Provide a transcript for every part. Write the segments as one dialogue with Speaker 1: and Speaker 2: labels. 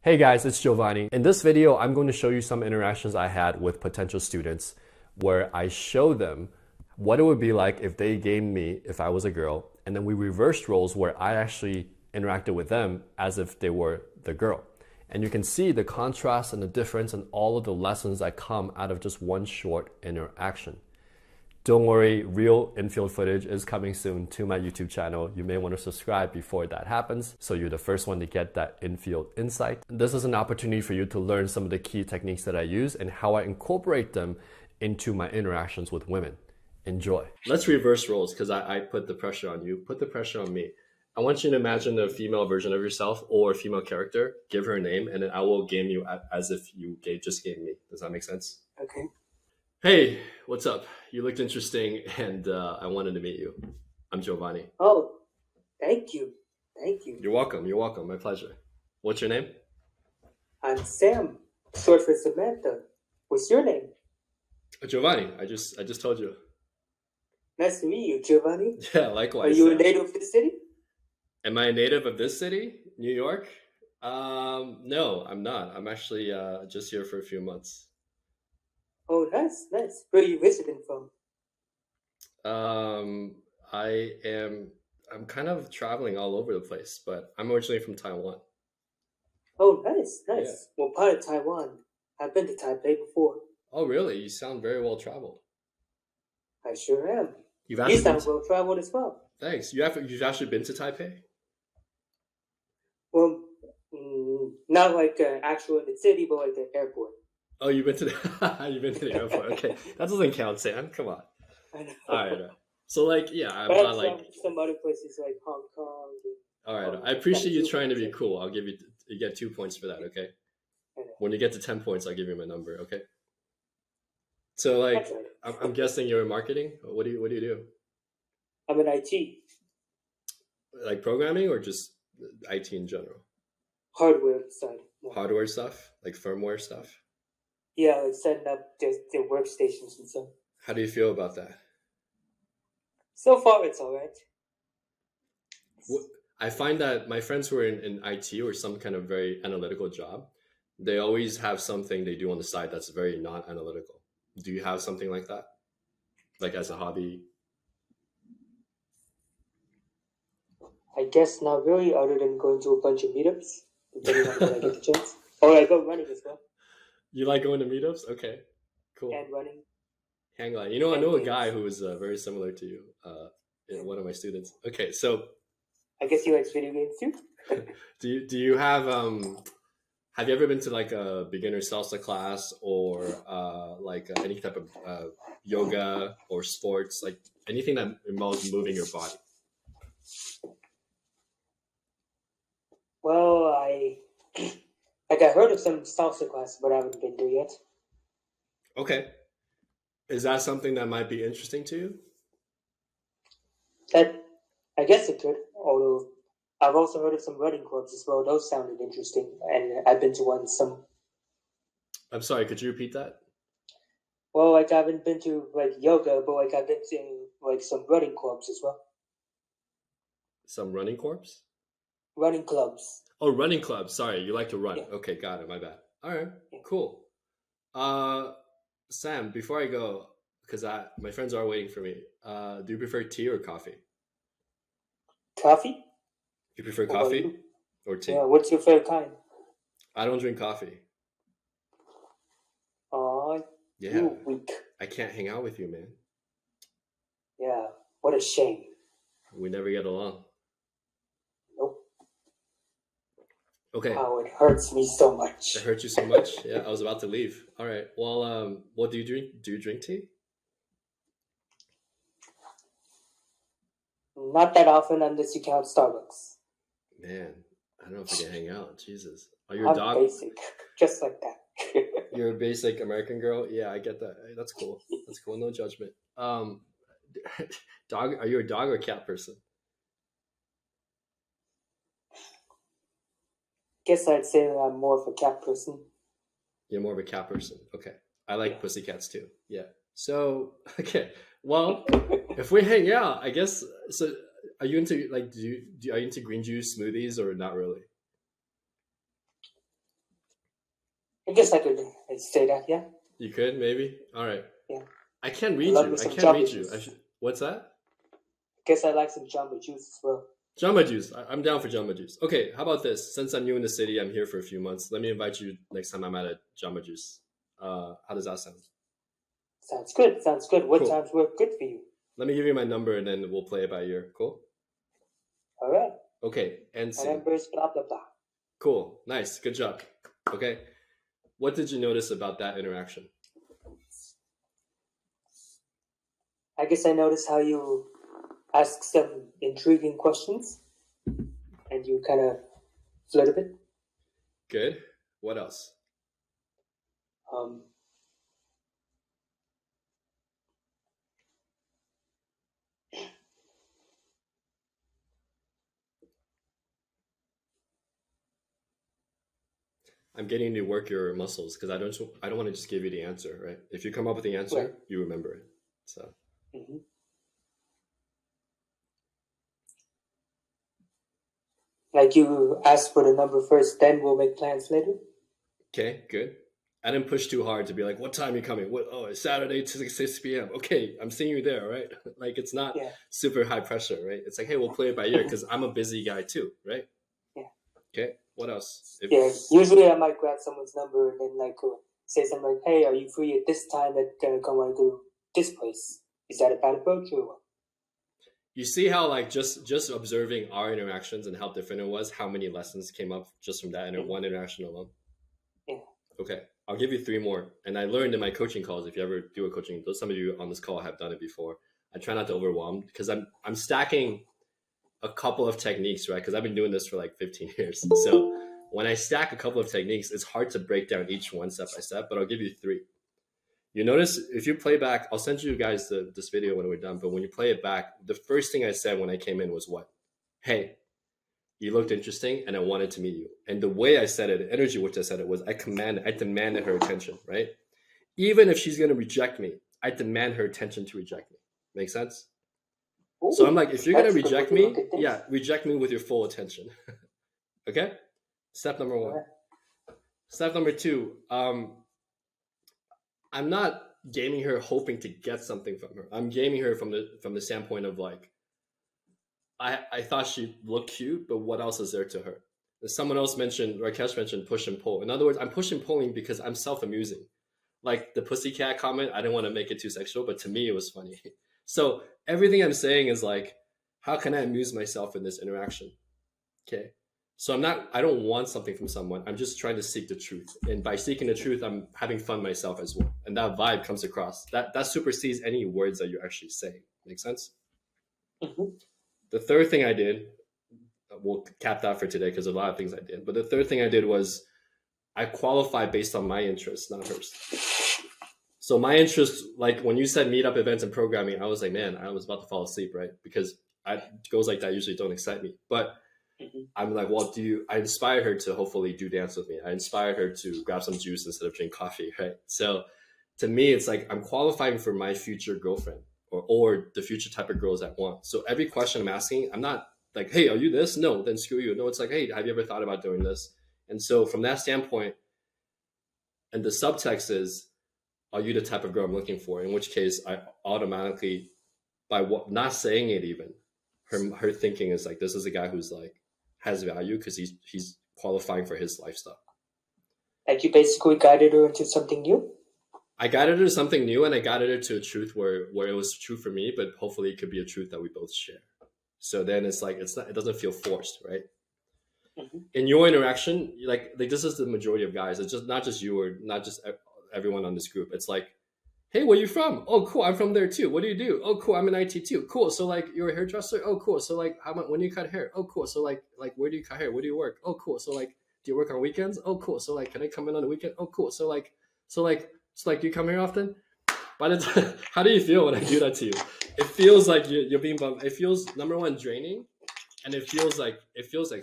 Speaker 1: Hey guys, it's Giovanni. In this video, I'm going to show you some interactions I had with potential students where I show them what it would be like if they gamed me if I was a girl, and then we reversed roles where I actually interacted with them as if they were the girl. And you can see the contrast and the difference and all of the lessons that come out of just one short interaction. Don't worry, real infield footage is coming soon to my YouTube channel. You may want to subscribe before that happens so you're the first one to get that infield insight. This is an opportunity for you to learn some of the key techniques that I use and how I incorporate them into my interactions with women. Enjoy. Let's reverse roles because I put the pressure on you. Put the pressure on me. I want you to imagine a female version of yourself or a female character. Give her a name and then I will game you as if you just gave me. Does that make sense?
Speaker 2: Okay.
Speaker 1: Hey, what's up? You looked interesting and I wanted to meet you. I'm Giovanni.
Speaker 2: Oh, thank you. Thank you.
Speaker 1: You're welcome. You're welcome. My pleasure. What's your name?
Speaker 2: I'm Sam, short for Samantha. What's your name?
Speaker 1: Giovanni. I just told you.
Speaker 2: Nice to meet you, Giovanni.
Speaker 1: Yeah, likewise.
Speaker 2: Are you
Speaker 1: Sam.
Speaker 2: a native of the city?
Speaker 1: Am I a native of this city, New York? No, I'm not. I'm actually just here for a few months.
Speaker 2: Oh, nice, nice. Where are you visiting from?
Speaker 1: I'm kind of traveling all over the place, but I'm originally from Taiwan.
Speaker 2: Oh, nice, nice.
Speaker 1: Yeah.
Speaker 2: What part of Taiwan? I've been to Taipei before.
Speaker 1: Oh, really? You sound very well traveled.
Speaker 2: I sure am.
Speaker 1: You've
Speaker 2: You
Speaker 1: actually
Speaker 2: sound well traveled as well.
Speaker 1: Thanks. You've actually been to Taipei?
Speaker 2: Well, not like actual in the city, but like the airport.
Speaker 1: Oh, you've been to the airport. Okay, that doesn't count, Sam. Come on.
Speaker 2: I know.
Speaker 1: All right. So yeah, I'm
Speaker 2: But
Speaker 1: not like.
Speaker 2: some other places like Hong Kong.
Speaker 1: All right. I appreciate you trying to be cool. I'll give you. You get 2 points for that. Okay. When you get to 10 points, I'll give you my number. Okay. So like, I'm guessing you're in marketing. What do you do?
Speaker 2: I'm in IT.
Speaker 1: Like programming or just IT in general?
Speaker 2: Hardware side. Yeah.
Speaker 1: Hardware stuff, like firmware stuff.
Speaker 2: Yeah, like setting up the workstations and stuff.
Speaker 1: How do you feel about that?
Speaker 2: So far, it's all right.
Speaker 1: I find that my friends who are in IT or some kind of very analytical job, they always have something they do on the side that's very non-analytical. Do you have something like that? Like as a hobby?
Speaker 2: I guess not really, other than going to a bunch of meetups, depending on when I get the chance. Or I go running as well.
Speaker 1: You like going to meetups? Okay, cool.
Speaker 2: And running.
Speaker 1: Hang on. You know, I know a guy who is very similar to you, one of my students. Okay, so...
Speaker 2: I guess he likes video games too?
Speaker 1: Do you have you ever been to like a beginner salsa class or like any type of yoga or sports, like anything that involves moving your body?
Speaker 2: Well, I heard of some salsa class, but I haven't been there yet.
Speaker 1: Okay. Is that something that might be interesting to you?
Speaker 2: I guess it could, although I've also heard of some running clubs as well. Those sounded interesting, and I've been to one some.
Speaker 1: I'm sorry, could you repeat that?
Speaker 2: Well, like I haven't been to like yoga, but like I've been to like some running clubs as well.
Speaker 1: Some running corps?
Speaker 2: Running clubs.
Speaker 1: Oh, running clubs. Sorry, you like to run.
Speaker 2: Yeah.
Speaker 1: Okay, got it. My bad. All right,
Speaker 2: Yeah.
Speaker 1: cool. Sam, before I go, because my friends are waiting for me. Do you prefer tea or coffee?
Speaker 2: Coffee?
Speaker 1: You prefer coffee or tea?
Speaker 2: Yeah, what's your favorite kind?
Speaker 1: I don't drink coffee.
Speaker 2: Oh,
Speaker 1: Yeah,
Speaker 2: you weak.
Speaker 1: I can't hang out with you, man.
Speaker 2: Yeah, what a shame.
Speaker 1: We never get along.
Speaker 2: Nope.
Speaker 1: Okay.
Speaker 2: Oh, it hurts me so much.
Speaker 1: It hurt you so much? Yeah, I was about to leave. All right. Well, what do you drink? Do you drink tea?
Speaker 2: Not that often unless you count Starbucks.
Speaker 1: Man, I don't know if we can hang out. Jesus. Are you a
Speaker 2: I'm
Speaker 1: dog?
Speaker 2: basic, just like that.
Speaker 1: You're a basic American girl? Yeah, I get that. That's cool. That's cool. No judgment. Dog? Are you a dog or cat person?
Speaker 2: Guess I'd say that I'm more of a cat person.
Speaker 1: You're more of a cat person. Okay. I like pussycats too. Yeah. So, okay. Well, if we hang out, I guess. So, are you into like are you into green juice smoothies or not really?
Speaker 2: I guess I could say that, yeah.
Speaker 1: You could, maybe? All right.
Speaker 2: Yeah.
Speaker 1: I can't read
Speaker 2: love
Speaker 1: you.
Speaker 2: me
Speaker 1: I
Speaker 2: some
Speaker 1: can't
Speaker 2: Jamba
Speaker 1: read you.
Speaker 2: Juice.
Speaker 1: What's that?
Speaker 2: Guess I like some Jamba Juice as well.
Speaker 1: Jamba Juice. I'm down for Jamba Juice. Okay, how about this? Since I'm new in the city, I'm here for a few months. Let me invite you next time I'm at a Jamba Juice. How does that sound?
Speaker 2: Sounds good. Sounds good. What
Speaker 1: Cool.
Speaker 2: times work good for you?
Speaker 1: Let me give you my number and then we'll play it by ear. Cool?
Speaker 2: All right.
Speaker 1: Okay, and
Speaker 2: My number is blah, blah, blah.
Speaker 1: Cool. Nice. Good job. Okay. What did you notice about that interaction?
Speaker 2: I guess I noticed how you ask some intriguing questions and you kind of flirt a bit.
Speaker 1: Good. What else? I'm getting you to work your muscles because I don't want to just give you the answer, right? If you come up with the answer,
Speaker 2: Right.
Speaker 1: you remember it. So
Speaker 2: Like you ask for the number first, then we'll make plans later.
Speaker 1: Okay, good. I didn't push too hard to be like, what time are you coming? What? Oh, it's Saturday to 6 p.m. Okay, I'm seeing you there, right? Like it's not super high pressure, right? It's like, hey, we'll play it by ear because I'm a busy guy too, right?
Speaker 2: Yeah.
Speaker 1: Okay, what else?
Speaker 2: Usually I might grab someone's number and then like say something like, hey, are you free at this time that come want to go to this place? Is that a bad approach or what?
Speaker 1: You see how like just observing our interactions and how different it was, how many lessons came up just from that one interaction alone?
Speaker 2: Yeah.
Speaker 1: Okay, I'll give you 3 more. And I learned in my coaching calls, if you ever do a coaching, some of you on this call have done it before. I try not to overwhelm because I'm stacking a couple of techniques, right? Because I've been doing this for like 15 years. So when I stack a couple of techniques, it's hard to break down each one step by step, but I'll give you 3. You notice if you play back, I'll send you guys this video when we're done, but when you play it back, the first thing I said when I came in was what? Hey, you looked interesting and I wanted to meet you. And the way I said it, the energy which I said it was I demanded her attention, right? Even if she's going to reject me, I demand her attention to reject me. Make sense? Ooh, so I'm like, if you're going to reject me, reject me with your full attention. Okay? Step number 1. Step number 2, I'm not gaming her hoping to get something from her. I'm gaming her from the standpoint of like, I thought she looked cute, but what else is there to her? Someone else Rakesh mentioned push and pull. In other words, I'm push and pulling because I'm self-amusing. Like the pussycat comment, I didn't want to make it too sexual, but to me it was funny. So everything I'm saying is like, how can I amuse myself in this interaction? Okay. So I don't want something from someone. I'm just trying to seek the truth. And by seeking the truth, I'm having fun myself as well. And that vibe comes across. That supersedes any words that you're actually saying. Make sense? Mm-hmm. The third thing I did, we'll cap that for today because a lot of things I did. But the third thing I did was I qualified based on my interests, not hers. So my interests, like when you said meetup events and programming, I was like, man, I was about to fall asleep, right? Because goals like that usually don't excite me. But I'm like, well, I inspired her to hopefully do dance with me. I inspired her to grab some juice instead of drink coffee, right? So to me, it's like I'm qualifying for my future girlfriend or the future type of girls I want. So every question I'm asking, I'm not like, hey, are you this? No, then screw you. No, it's like, hey, have you ever thought about doing this? And so from that standpoint, and the subtext is, are you the type of girl I'm looking for? In which case I automatically, by not saying it even, her thinking is like, this is a guy who's like, has value because he's qualifying for his lifestyle.
Speaker 2: Like you basically guided her into something new?
Speaker 1: I guided her to something new and I guided her to a truth where it was true for me, but hopefully it could be a truth that we both share. So then it's like, it doesn't feel forced, right? Mm-hmm. In your interaction, like this is the majority of guys. It's just not just you or not just everyone on this group. It's like, hey, where are you from? Oh, cool. I'm from there too. What do you do? Oh, cool. I'm in IT too. Cool. So like you're a hairdresser? Oh, cool. So like when do you cut hair? Oh, cool. So like where do you cut hair? Where do you work? Oh, cool. So like do you work on weekends? Oh, cool. So like can I come in on the weekend? Oh, cool. So do you come here often? By the time, how do you feel when I do that to you? It feels like you're being bummed. It feels, number one, draining, and it feels like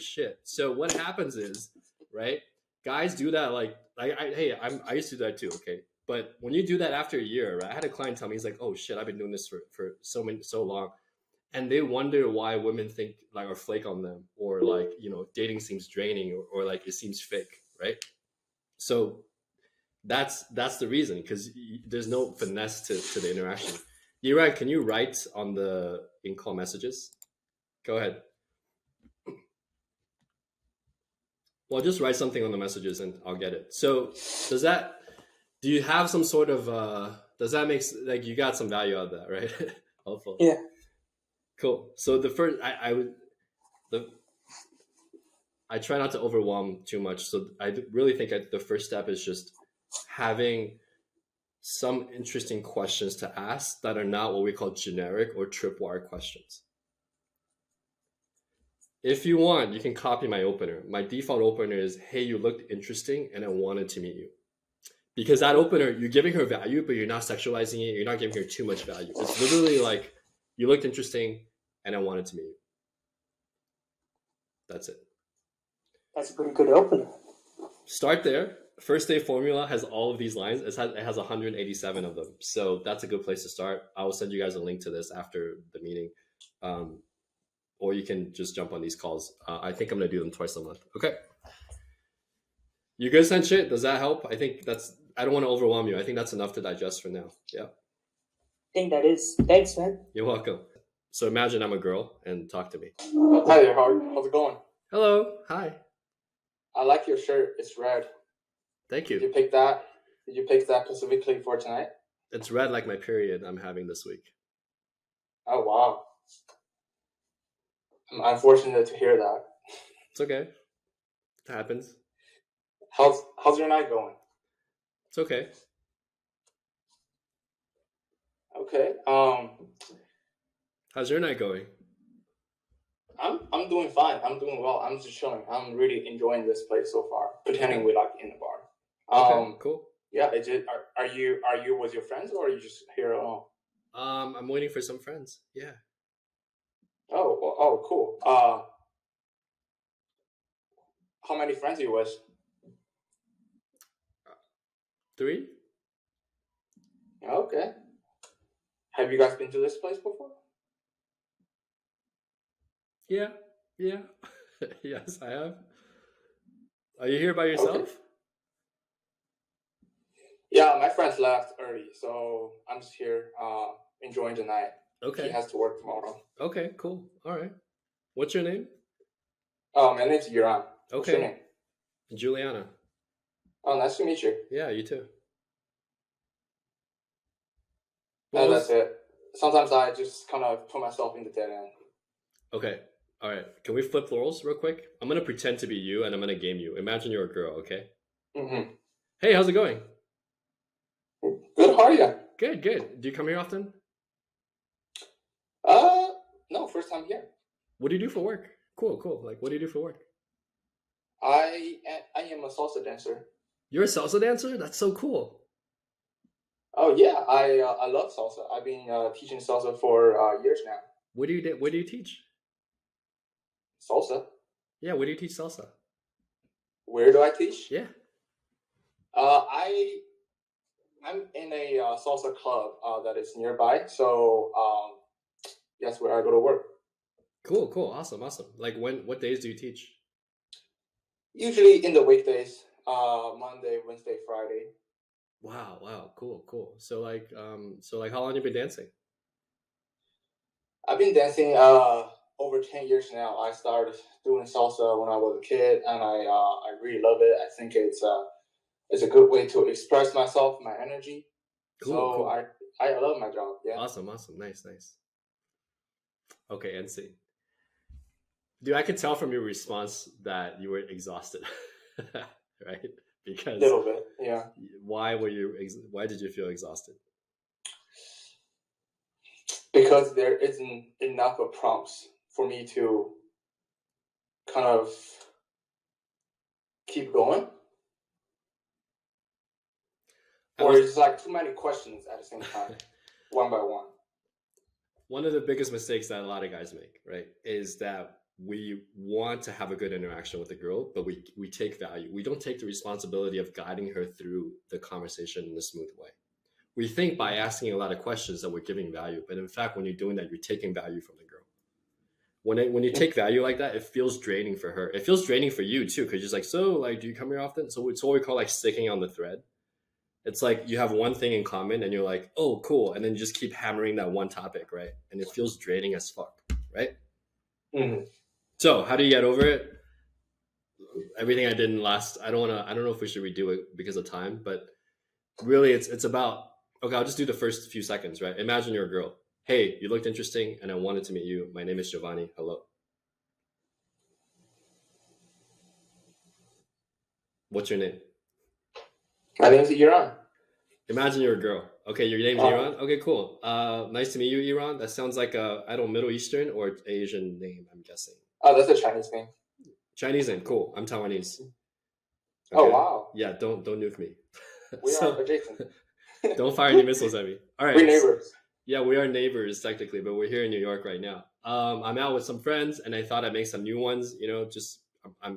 Speaker 1: shit. So what happens is, right? Guys do that I used to do that too. Okay. But when you do that after a year, right? I had a client tell me, he's like, oh shit, I've been doing this for so long. And they wonder why women think like or flake on them or like, dating seems draining or like it seems fake, right? So That's the reason, because there's no finesse to the interaction. Ira, can you write on the in-call messages? Go ahead. Well, just write something on the messages and I'll get it. So do you have some sort of, does that make, like, you got some value out of that, right? Helpful.
Speaker 2: Yeah.
Speaker 1: Cool. So the first, I try not to overwhelm too much. So I really think the first step is just having some interesting questions to ask that are not what we call generic or tripwire questions. If you want, you can copy my opener. My default opener is, hey, you looked interesting and I wanted to meet you. Because that opener, you're giving her value, but you're not sexualizing it. You're not giving her too much value. It's literally like, you looked interesting and I wanted to meet you. That's it.
Speaker 2: That's a pretty good opener.
Speaker 1: Start there. First day formula has all of these lines. It has 187 of them. So that's a good place to start. I will send you guys a link to this after the meeting. Or you can just jump on these calls. I think I'm going to do them twice a month. Okay. You good, Senshit? Does that help? I think I don't want to overwhelm you. I think that's enough to digest for now. Yeah.
Speaker 2: I think that is. Thanks, man.
Speaker 1: You're welcome. So imagine I'm a girl and talk to me.
Speaker 3: Hi there, how's it going?
Speaker 1: Hello. Hi.
Speaker 3: I like your shirt. It's red.
Speaker 1: Thank
Speaker 3: Did
Speaker 1: you.
Speaker 3: you pick that? Did you pick that specifically for tonight?
Speaker 1: It's red like my period I'm having this week.
Speaker 3: Oh wow. I'm unfortunate to hear that.
Speaker 1: It's okay. It happens.
Speaker 3: How's your night going?
Speaker 1: It's okay.
Speaker 3: Okay.
Speaker 1: How's your night going?
Speaker 3: I'm doing fine. I'm doing well. I'm just chilling. I'm really enjoying this place so far. Pretending we're like in the bar.
Speaker 1: Okay, cool.
Speaker 3: Yeah. Are you with your friends or are you just here alone?
Speaker 1: I'm waiting for some friends. Yeah.
Speaker 3: Oh, cool. How many friends are you with?
Speaker 1: 3?
Speaker 3: Okay. Have you guys been to this place before?
Speaker 1: Yeah. Yes, I have. Are you here by yourself?
Speaker 3: Okay. Yeah, my friends left early, so I'm just here enjoying the night.
Speaker 1: Okay.
Speaker 3: He has to work tomorrow.
Speaker 1: Okay, cool. All right. What's your name?
Speaker 3: My name's Yuran. What's your
Speaker 1: Okay.
Speaker 3: name?
Speaker 1: Juliana.
Speaker 3: Oh, nice to meet you.
Speaker 1: Yeah, you too.
Speaker 3: No, that's it. Sometimes I just kind of put myself in the dead end.
Speaker 1: Okay. All right. Can we flip roles real quick? I'm going to pretend to be you and I'm going to game you. Imagine you're a girl, okay?
Speaker 3: Mm-hmm.
Speaker 1: Hey, how's it going?
Speaker 3: Good, how are you?
Speaker 1: Good. Do you come here often?
Speaker 3: No, first time here.
Speaker 1: What do you do for work? Cool. Like, what do you do for work?
Speaker 3: I am a salsa dancer.
Speaker 1: You're a salsa dancer? That's so cool.
Speaker 3: Oh yeah, I love salsa. I've been teaching salsa for years now.
Speaker 1: Where do you teach?
Speaker 3: Salsa?
Speaker 1: Yeah, where do you teach salsa?
Speaker 3: Where do I teach?
Speaker 1: Yeah.
Speaker 3: I'm in a salsa club that is nearby, so that's where I go to work.
Speaker 1: Cool. Awesome. Like, what days do you teach?
Speaker 3: Usually in the weekdays, Monday, Wednesday, Friday.
Speaker 1: Wow. Cool. So like, how long have you been dancing?
Speaker 3: I've been dancing over 10 years now. I started doing salsa when I was a kid, and I really love it. I think it's a good way to express myself, my energy. Cool. I love my job. Yeah.
Speaker 1: Awesome. Nice. Okay, NC. Dude, I could tell from your response that you were exhausted, right? Because
Speaker 3: a little bit, yeah.
Speaker 1: Why did you feel exhausted?
Speaker 3: Because there isn't enough of prompts for me to kind of keep going. Or it's like too many questions at the same time, one by one.
Speaker 1: One of the biggest mistakes that a lot of guys make, right, is that we want to have a good interaction with the girl, but we take value. We don't take the responsibility of guiding her through the conversation in a smooth way. We think by asking a lot of questions that we're giving value, but in fact, when you're doing that, you're taking value from the girl. When you take value like that, it feels draining for her. It feels draining for you too, because you're like, so like, do you come here often? So it's what we call like sticking on the thread. It's like you have one thing in common and you're like, oh, cool. And then you just keep hammering that one topic, right? And it feels draining as fuck, right?
Speaker 3: Mm-hmm.
Speaker 1: So how do you get over it? Everything I did in last, I don't know if we should redo it because of time, but really it's about, okay, I'll just do the first few seconds, right? Imagine you're a girl. Hey, you looked interesting and I wanted to meet you. My name is Giovanni. Hello. What's your name?
Speaker 3: My name is Iran.
Speaker 1: Imagine you're a girl. Okay, your name's Iran? Okay, cool. Nice to meet you, Iran. That sounds like I don't know, Middle Eastern or Asian name, I'm guessing.
Speaker 3: Oh, that's a Chinese name.
Speaker 1: Chinese name, cool. I'm Taiwanese. Okay.
Speaker 3: Oh, wow.
Speaker 1: Yeah, don't nuke me.
Speaker 3: We are adjacent.
Speaker 1: Don't fire any missiles at me. All right.
Speaker 3: We're neighbors.
Speaker 1: Yeah, we are neighbors technically, but we're here in New York right now. I'm out with some friends, and I thought I'd make some new ones. You know, just I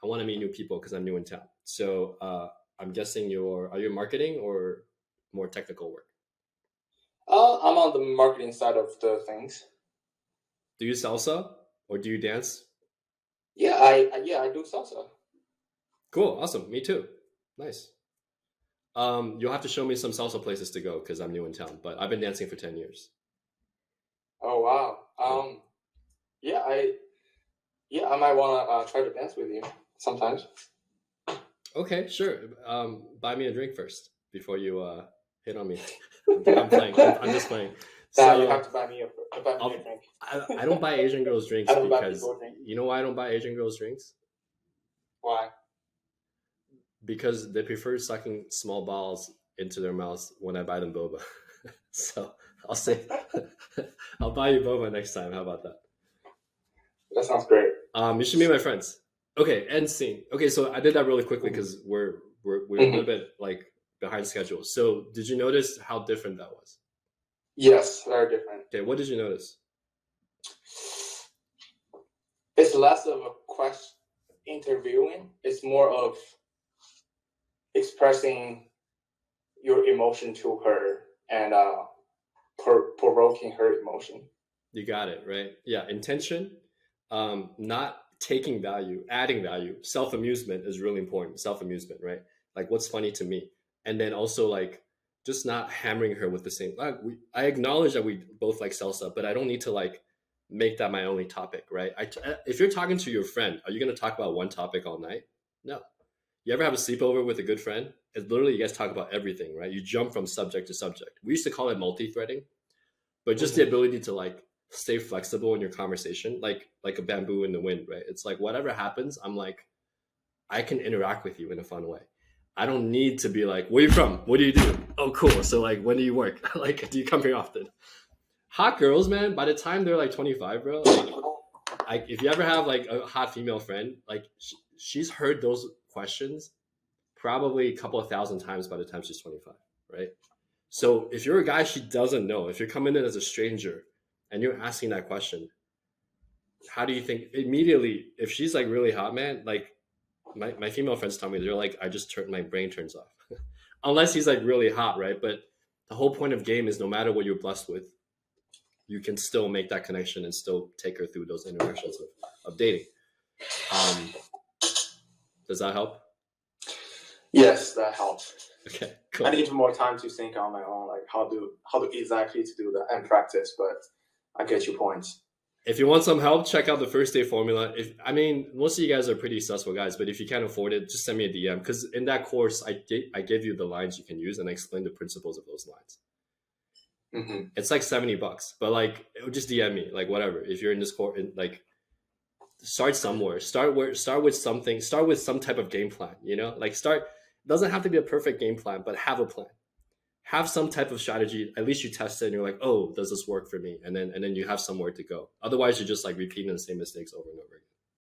Speaker 1: want to meet new people because I'm new in town. So I'm guessing are you marketing or more technical work?
Speaker 3: I'm on the marketing side of the things.
Speaker 1: Do you salsa or do you dance?
Speaker 3: Yeah, I do salsa.
Speaker 1: Cool, awesome. Me too. Nice. You'll have to show me some salsa places to go because I'm new in town, but I've been dancing for 10 years.
Speaker 3: Oh wow. I might want to try to dance with you sometimes.
Speaker 1: Okay, sure. Buy me a drink first before you hit on me. I'm playing. I'm just playing.
Speaker 3: So you have to buy me a drink.
Speaker 1: I don't buy Asian girls drinks because you know why I don't buy Asian girls drinks?
Speaker 3: Why?
Speaker 1: Because they prefer sucking small balls into their mouths when I buy them boba. So I'll say I'll buy you boba next time. How about that?
Speaker 3: That sounds great.
Speaker 1: You should meet my friends. Okay, end scene. Okay, so I did that really quickly because we're a little bit like behind schedule. So did you notice how different that was?
Speaker 3: Yes, very different.
Speaker 1: Okay, what did you notice?
Speaker 3: It's less of a question interviewing. It's more of expressing your emotion to her and provoking her emotion.
Speaker 1: You got it, right? Yeah, intention, not taking value, adding value. Self-amusement is really important. Self-amusement, right? Like what's funny to me. And then also like just not hammering her with the same, I acknowledge that we both like salsa, but I don't need to like make that my only topic, right? If you're talking to your friend, are you going to talk about one topic all night? No. You ever have a sleepover with a good friend? It's literally you guys talk about everything, right? You jump from subject to subject. We used to call it multi-threading, but just the ability to like stay flexible in your conversation, like a bamboo in the wind, right? It's like whatever happens, I'm like, I can interact with you in a fun way. I don't need to be like, where are you from? What do you do? Oh, cool. So like, when do you work? Like, do you come here often? Hot girls, man, by the time they're like 25, bro, like if you ever have like a hot female friend, like she's heard those questions probably a couple of thousand times by the time she's 25, right? So if you're a guy she doesn't know, if you're coming in as a stranger and you're asking that question, how do you think immediately, if she's like really hot, man, like my female friends tell me, they're like, my brain turns off. Unless he's like really hot, right? But the whole point of game is no matter what you're blessed with, you can still make that connection and still take her through those interactions of dating. Does that help?
Speaker 3: Yes, that helps.
Speaker 1: Okay, cool.
Speaker 3: I need more time to think on my own, like how to exactly to do that and practice, but I get your points.
Speaker 1: If you want some help, check out the first date formula. Most of you guys are pretty successful guys, but if you can't afford it, just send me a DM. Because in that course, I give you the lines you can use and I explain the principles of those lines. Mm-hmm. It's like $70, but like just DM me, like whatever. If you're in this course, like start somewhere. Start with something. Start with some type of game plan. You know, like doesn't have to be a perfect game plan, but have a plan. Have some type of strategy. At least you test it and you're like, oh, does this work for me? And then you have somewhere to go. Otherwise, you're just like repeating the same mistakes over and over again.